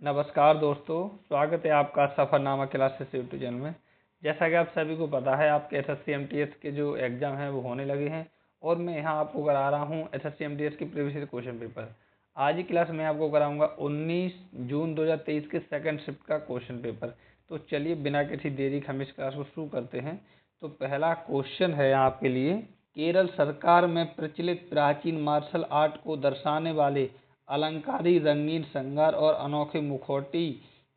नमस्कार दोस्तों, स्वागत है आपका सफ़रनामा क्लासेस यूट्यूब चैनल में। जैसा कि आप सभी को पता है, आपके एसएससी एमटीएस के जो एग्ज़ाम हैं वो होने लगे हैं और मैं यहां आपको करा रहा हूं एसएससी एमटीएस की प्रीवियस ईयर क्वेश्चन पेपर। आज की क्लास में आपको कराऊंगा 19 जून 2023 के सेकंड शिफ्ट का क्वेश्चन पेपर। तो चलिए बिना किसी देरी के हम इस क्लास को शुरू करते हैं। तो पहला क्वेश्चन है आपके लिए, केरल सरकार में प्रचलित प्राचीन मार्शल आर्ट को दर्शाने वाले अलंकारी रंगीन श्रृंगार और अनोखे मुखौटी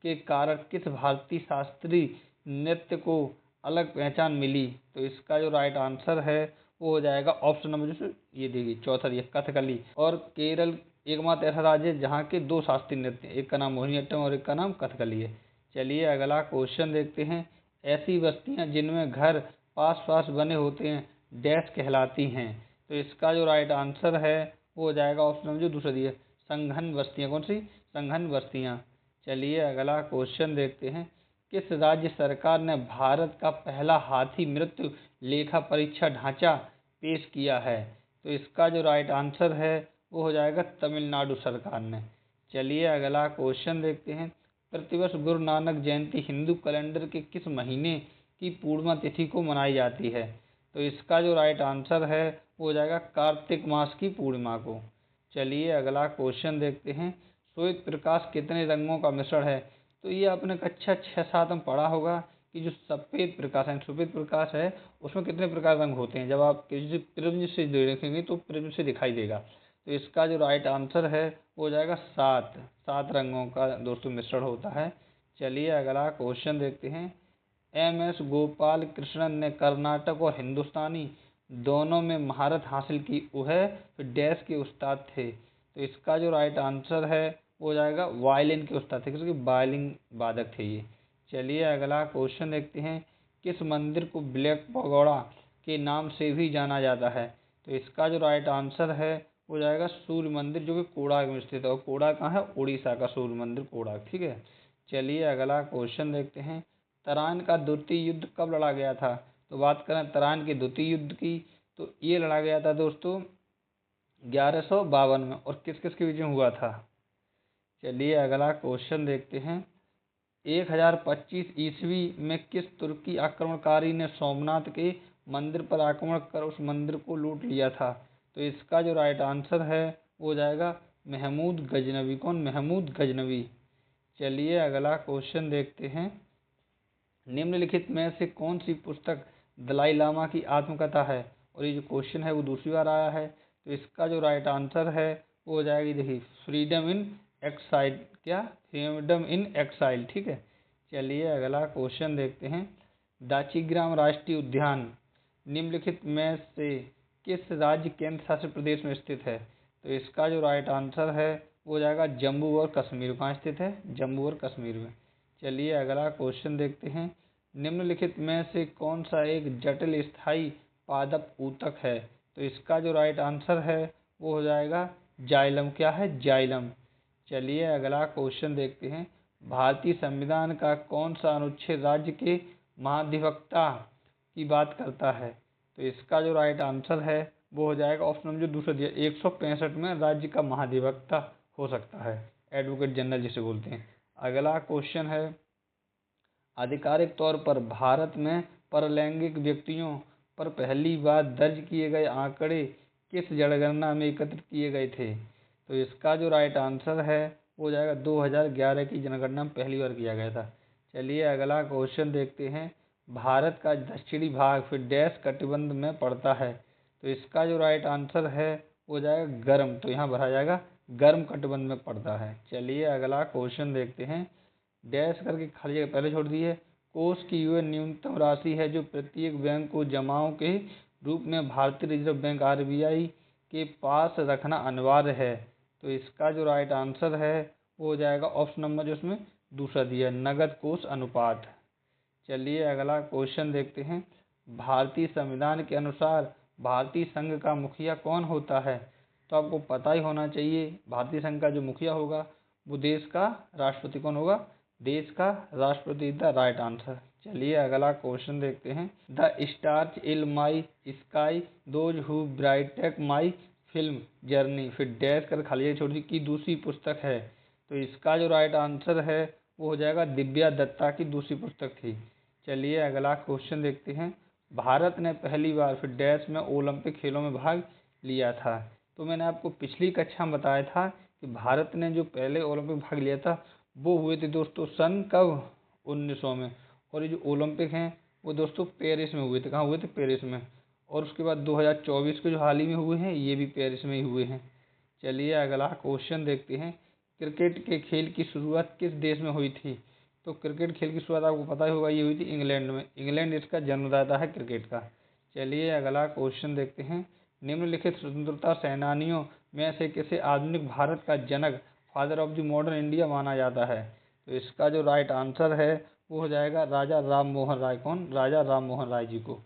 के कारण किस भारतीय शास्त्रीय नृत्य को अलग पहचान मिली? तो इसका जो राइट आंसर है वो हो जाएगा ऑप्शन नंबर जो ये देखिए चौथा, ये कथकली। और केरल एकमात्र ऐसा राज्य है जहाँ के दो शास्त्रीय नृत्य, एक का नाम मोहिनीअट्टम और एक का नाम कथकली है। चलिए अगला क्वेश्चन देखते हैं। ऐसी बस्तियां जिनमें घर पास पास बने होते हैं डैश कहलाती हैं? तो इसका जो राइट आंसर है वो हो जाएगा ऑप्शन नंबर जो दूसरा दिया, संघन बस्तियां। कौन सी? संघन बस्तियां। चलिए अगला क्वेश्चन देखते हैं। किस राज्य सरकार ने भारत का पहला हाथी मृत्यु लेखा परीक्षा ढांचा पेश किया है? तो इसका जो राइट आंसर है वो हो जाएगा तमिलनाडु सरकार ने। चलिए अगला क्वेश्चन देखते हैं। प्रतिवर्ष गुरु नानक जयंती हिंदू कैलेंडर के किस महीने की पूर्णिमा तिथि को मनाई जाती है? तो इसका जो राइट आंसर है वो हो जाएगा कार्तिक मास की पूर्णिमा को। चलिए अगला क्वेश्चन देखते हैं। श्वेत प्रकाश कितने रंगों का मिश्रण है? तो ये आपने कक्षा 6-7 में पढ़ा होगा कि जो सफ़ेद प्रकाश है, श्वेत प्रकाश है, उसमें कितने प्रकार रंग होते हैं। जब आप किसी प्रिज्म से देखेंगे तो प्रिज्म से दिखाई देगा। तो इसका जो राइट आंसर है वो हो जाएगा 7 रंगों का दोस्तों मिश्रण होता है। चलिए अगला क्वेश्चन देखते हैं। एम.एस. गोपाल कृष्णन ने कर्नाटक और हिंदुस्तानी दोनों में महारत हासिल की। वह डैश के उस्ताद थे? तो इसका जो राइट आंसर है वो हो जाएगा वायलिन के उस्ताद थे, क्योंकि वायलिन वादक थे ये। चलिए अगला क्वेश्चन देखते हैं। किस मंदिर को ब्लैक पगोड़ा के नाम से भी जाना जाता है? तो इसका जो राइट आंसर है वो हो जाएगा सूर्य मंदिर, जो कि कोणार्क में स्थित है। और कोणार्क कहाँ है? उड़ीसा का सूर्य मंदिर कोणार्क। ठीक है। चलिए अगला क्वेश्चन देखते हैं। तराइन का द्वितीय युद्ध कब लड़ा गया था? तो बात करें तराइन के द्वितीय युद्ध की, तो ये लड़ा गया था दोस्तों 1152 में। और किस किस के बीच में हुआ था? चलिए अगला क्वेश्चन देखते हैं। 1025 ईस्वी में किस तुर्की आक्रमणकारी ने सोमनाथ के मंदिर पर आक्रमण कर उस मंदिर को लूट लिया था? तो इसका जो राइट आंसर है वो हो जाएगा महमूद गजनवी। कौन? महमूद गजनवी। चलिए अगला क्वेश्चन देखते हैं। निम्नलिखित में से कौन सी पुस्तक दलाई लामा की आत्मकथा है? और ये जो क्वेश्चन है वो दूसरी बार आया है। तो इसका जो राइट आंसर है वो हो जाएगी, देखिए, फ्रीडम इन एक्साइल। क्या? Freedom in exile. ठीक है। चलिए अगला क्वेश्चन देखते हैं। दाचीग्राम राष्ट्रीय उद्यान निम्नलिखित में से किस राज्य केंद्र शासित प्रदेश में स्थित है? तो इसका जो राइट आंसर है वो हो जाएगा जम्मू और कश्मीर। कहाँ स्थित है? जम्मू और कश्मीर में। चलिए अगला क्वेश्चन देखते हैं। निम्नलिखित में से कौन सा एक जटिल स्थायी पादप ऊतक है? तो इसका जो राइट आंसर है वो हो जाएगा जाइलम। क्या है? जाइलम। चलिए अगला क्वेश्चन देखते हैं। भारतीय संविधान का कौन सा अनुच्छेद राज्य के महाधिवक्ता की बात करता है? तो इसका जो राइट आंसर है वो हो जाएगा ऑप्शन नंबर जो दूसरा दिया, 165 में राज्य का महाधिवक्ता हो सकता है, एडवोकेट जनरल जिसे बोलते हैं। अगला क्वेश्चन है। आधिकारिक तौर पर भारत में परलैंगिक व्यक्तियों पर पहली बार दर्ज किए गए आंकड़े किस जनगणना में एकत्रित किए गए थे? तो इसका जो राइट आंसर है वो हो जाएगा 2011 की जनगणना में पहली बार किया गया था। चलिए अगला क्वेश्चन देखते हैं। भारत का दक्षिणी भाग फिर डैश कटिबंध में पड़ता है? तो इसका जो राइट आंसर है वो हो जाएगा गर्म। तो यहाँ भरा जाएगा गर्म कटिबंध में पड़ता है। चलिए अगला क्वेश्चन देखते हैं। डैश करके खाली जगह पहले छोड़ दी है। कोष की वह न्यूनतम राशि है जो प्रत्येक बैंक को जमाओं के रूप में भारतीय रिजर्व बैंक आरबीआई के पास रखना अनिवार्य है? तो इसका जो राइट आंसर है वो हो जाएगा ऑप्शन नंबर जो उसमें दूसरा दिया है, नगद कोष अनुपात। चलिए अगला क्वेश्चन देखते हैं। भारतीय संविधान के अनुसार भारतीय संघ का मुखिया कौन होता है? तो आपको पता ही होना चाहिए, भारतीय संघ का जो मुखिया होगा वो देश का राष्ट्रपति कौन होगा? देश का राष्ट्रपति। The right answer. चलिए अगला क्वेश्चन देखते हैं। The stars in my sky those who brightened my film journey फिर डैश कर खाली छोटी की दूसरी पुस्तक है? तो इसका जो राइट आंसर है वो हो जाएगा दिव्या दत्ता की दूसरी पुस्तक थी। चलिए अगला क्वेश्चन देखते हैं। भारत ने पहली बार फिर डैश में ओलंपिक खेलों में भाग लिया था। तो मैंने आपको पिछली कक्षा में बताया था कि भारत ने जो पहले ओलंपिक भाग लिया था वो हुए थे दोस्तों सन कब, 1900 में। और ये जो ओलंपिक हैं वो दोस्तों पेरिस में हुए थे। कहाँ हुए थे? पेरिस में। और उसके बाद 2024 के जो हाल ही में हुए हैं ये भी पेरिस में ही हुए हैं। चलिए अगला क्वेश्चन देखते हैं। क्रिकेट के खेल की शुरुआत किस देश में हुई थी? तो क्रिकेट खेल की शुरुआत आपको पता ही होगा, ये हुई थी इंग्लैंड में। इंग्लैंड इसका जन्मदाता है क्रिकेट का। चलिए अगला क्वेश्चन देखते हैं। निम्नलिखित स्वतंत्रता सेनानियों में से किसे आधुनिक भारत का जनक, father of the modern India माना जाता है? तो इसका जो राइट आंसर है वो हो जाएगा राजा राम मोहन राय। कौन? राजा राम मोहन राय जी को।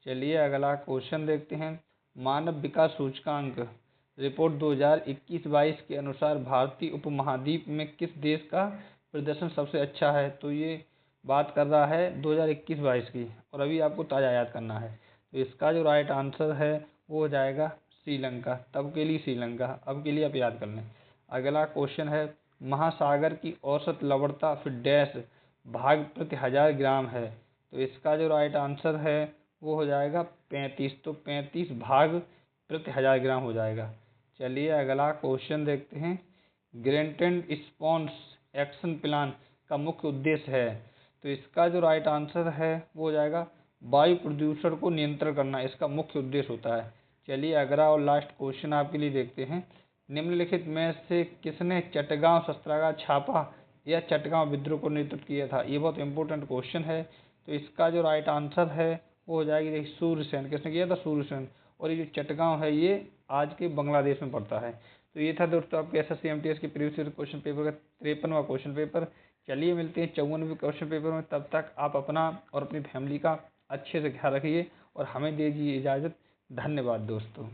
चलिए अगला क्वेश्चन देखते हैं। मानव विकास सूचकांक रिपोर्ट 2021-22 के अनुसार भारतीय उपमहाद्वीप में किस देश का प्रदर्शन सबसे अच्छा है? तो ये बात कर रहा है 2021-22 की, और अभी आपको ताज़ा याद करना है। तो इसका जो राइट आंसर है वो हो जाएगा श्रीलंका। तब के लिए श्रीलंका, अब के लिए आप याद कर लें। अगला क्वेश्चन है। महासागर की औसत लवणता फिर डैश भाग प्रति 1000 ग्राम है। तो इसका जो राइट आंसर है वो हो जाएगा 35। तो 35 भाग प्रति 1000 ग्राम हो जाएगा। चलिए अगला क्वेश्चन देखते हैं। ग्रेंटेड रिस्पॉन्स एक्शन प्लान का मुख्य उद्देश्य है। तो इसका जो राइट आंसर है वो हो जाएगा वायु प्रदूषण को नियंत्रण करना इसका मुख्य उद्देश्य होता है। चलिए अगला और लास्ट क्वेश्चन आपके लिए देखते हैं। निम्नलिखित में से किसने चटगांव शस्त्रागार छापा या चटगांव विद्रोह को नेतृत्व किया था? ये बहुत इंपॉर्टेंट क्वेश्चन है। तो इसका जो राइट आंसर है वो हो जाएगी, देखिए, सूर्यसेन। किसने किया था? सूर्यसेन। और ये जो चटगांव है ये आज के बांग्लादेश में पड़ता है। तो ये था दोस्तों आपके SSC MTS के प्रीवियस ईयर क्वेश्चन पेपर का 53वां क्वेश्चन पेपर। चलिए मिलते हैं 54वें क्वेश्चन पेपर में। तब तक आप अपना और अपनी फैमिली का अच्छे से ख्याल रखिए और हमें दीजिए इजाज़त। धन्यवाद दोस्तों।